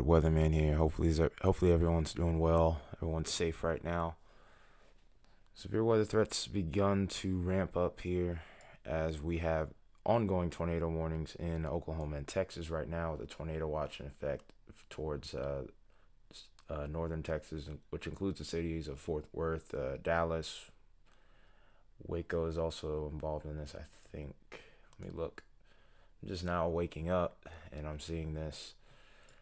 weatherman here. Hopefully everyone's doing well. Everyone's safe right now. Severe weather threats begun to ramp up here as we have ongoing tornado warnings in Oklahoma and Texas right now, with a tornado watch in effect towards northern Texas, which includes the cities of Fort Worth, Dallas. Waco is also involved in this, I think. Let me look. I'm just now waking up and I'm seeing this.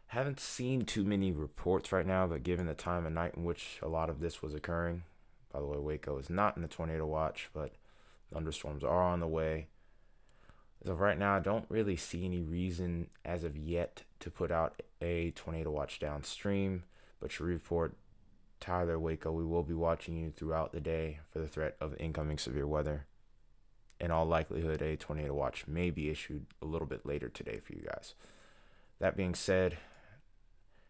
Haven't seen too many reports right now, but given the time of night in which a lot of this was occurring, by the way, Waco is not in the tornado watch, but thunderstorms are on the way. As of right now, I don't really see any reason as of yet to put out a tornado watch downstream, but Shreveport, Tyler, Waco, we will be watching you throughout the day for the threat of incoming severe weather. In all likelihood, a tornado watch may be issued a little bit later today for you guys. That being said,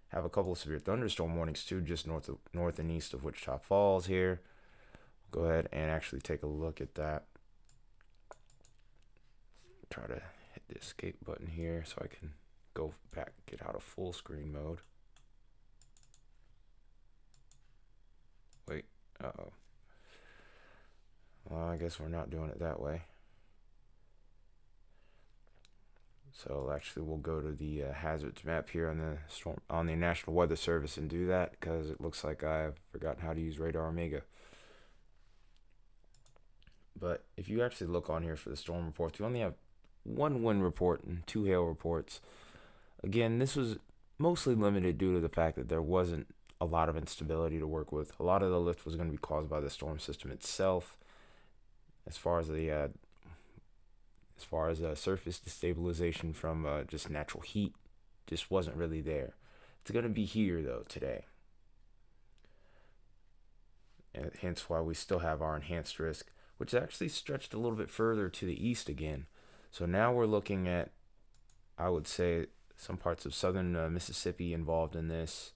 have a couple of severe thunderstorm warnings too, just north and east of Wichita Falls here. Go ahead and actually take a look at that. Try to hit the escape button here so I can go back, get out of full screen mode. Wait, uh-oh. Well, I guess we're not doing it that way. So actually, we'll go to the hazards map here on the National Weather Service and do that, because it looks like I've forgotten how to use Radar Omega. But if you actually look on here for the storm reports, we only have one wind report and two hail reports. Again, this was mostly limited due to the fact that there wasn't a lot of instability to work with. A lot of the lift was going to be caused by the storm system itself. As far as surface destabilization from just natural heat, just wasn't really there. It's going to be here though today, and hence why we still have our enhanced risk, which actually stretched a little bit further to the east again. So now we're looking at, I would say, some parts of southern Mississippi involved in this.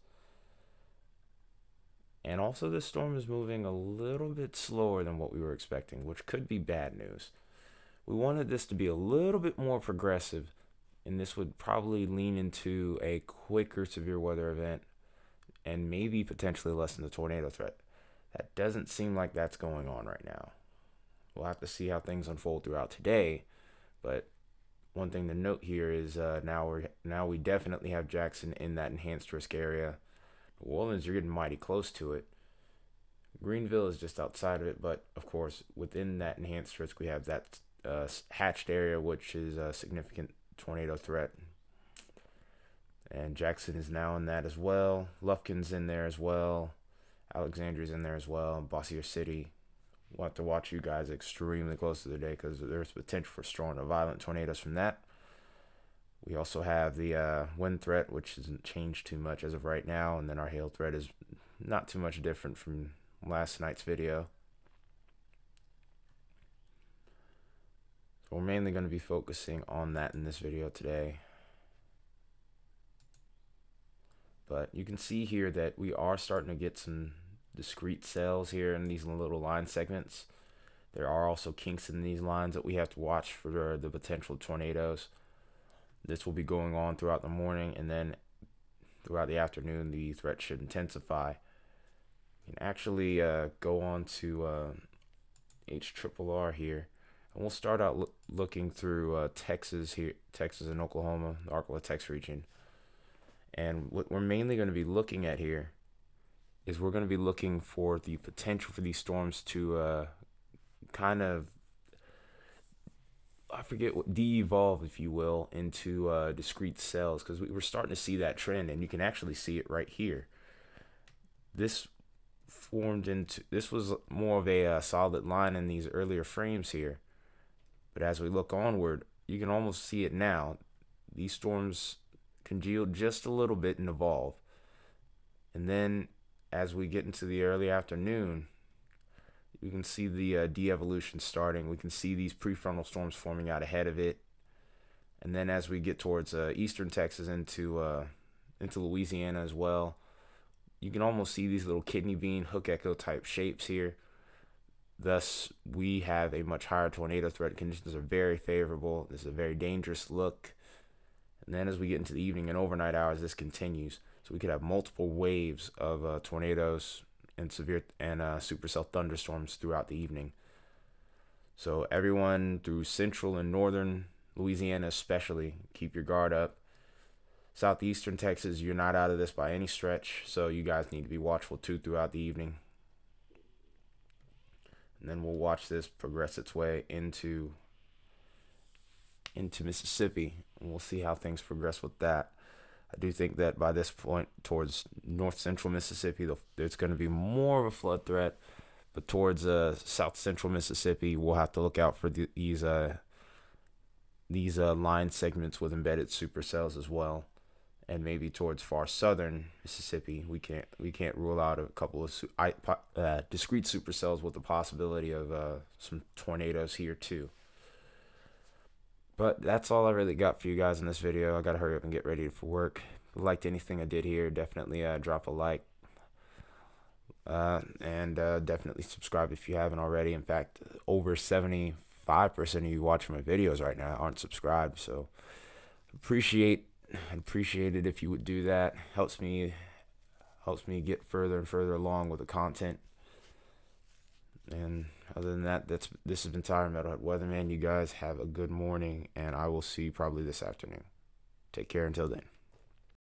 And also, the storm is moving a little bit slower than what we were expecting, which could be bad news. We wanted this to be a little bit more progressive, and this would probably lean into a quicker severe weather event and maybe potentially lessen the tornado threat. That doesn't seem like that's going on right now. We'll have to see how things unfold throughout today, but one thing to note here is now we definitely have Jackson in that enhanced risk area. New Orleans, you're getting mighty close to it. Greenville is just outside of it, but of course, within that enhanced risk, we have that hatched area, which is a significant tornado threat. And Jackson is now in that as well. Lufkin's in there as well. Alexandria's in there as well. Bossier City. We'll have to watch you guys extremely close to the day, because there's potential for strong or violent tornadoes from that. We also have the wind threat, which hasn't changed too much as of right now, and then our hail threat is not too much different from last night's video. So we're mainly going to be focusing on that in this video today. But you can see here that we are starting to get some discrete cells here in these little line segments. There are also kinks in these lines that we have to watch for the potential tornadoes. This will be going on throughout the morning, and then throughout the afternoon, the threat should intensify. You can actually go on to HRRR here, and we'll start out looking through Texas and Oklahoma, the Arklatex region. And what we're mainly going to be looking at here is we're going to be looking for the potential for these storms to kind of, I forget what, de-evolve, if you will, into discrete cells, because we're starting to see that trend, and you can actually see it right here. This was more of a solid line in these earlier frames here, but as we look onward, you can almost see it now. These storms congeal just a little bit and evolve, and then as we get into the early afternoon, you can see the de-evolution starting. We can see these prefrontal storms forming out ahead of it. And then as we get towards eastern Texas into Louisiana as well, you can almost see these little kidney bean, hook echo type shapes here. Thus, we have a much higher tornado threat. Conditions are very favorable. This is a very dangerous look. And then as we get into the evening and overnight hours, this continues. So we could have multiple waves of tornadoes and severe and supercell thunderstorms throughout the evening. So everyone through central and northern Louisiana especially, keep your guard up. Southeastern Texas, you're not out of this by any stretch, so you guys need to be watchful too throughout the evening. And then we'll watch this progress its way into Mississippi, and we'll see how things progress with that. I do think that by this point, towards north central Mississippi, there's going to be more of a flood threat, but towards south central Mississippi, we'll have to look out for these line segments with embedded supercells as well. And maybe towards far southern Mississippi, we can't rule out a couple of discrete supercells with the possibility of some tornadoes here too. But that's all I really got for you guys in this video. I gotta hurry up and get ready for work. If you liked anything I did here, definitely drop a like. And definitely subscribe if you haven't already. In fact, over 75% of you watching my videos right now aren't subscribed. So appreciate it if you would do that. Helps me get further and further along with the content. And other than that, this has been Tyler Metalhead Weatherman. You guys have a good morning, and I will see you probably this afternoon. Take care until then.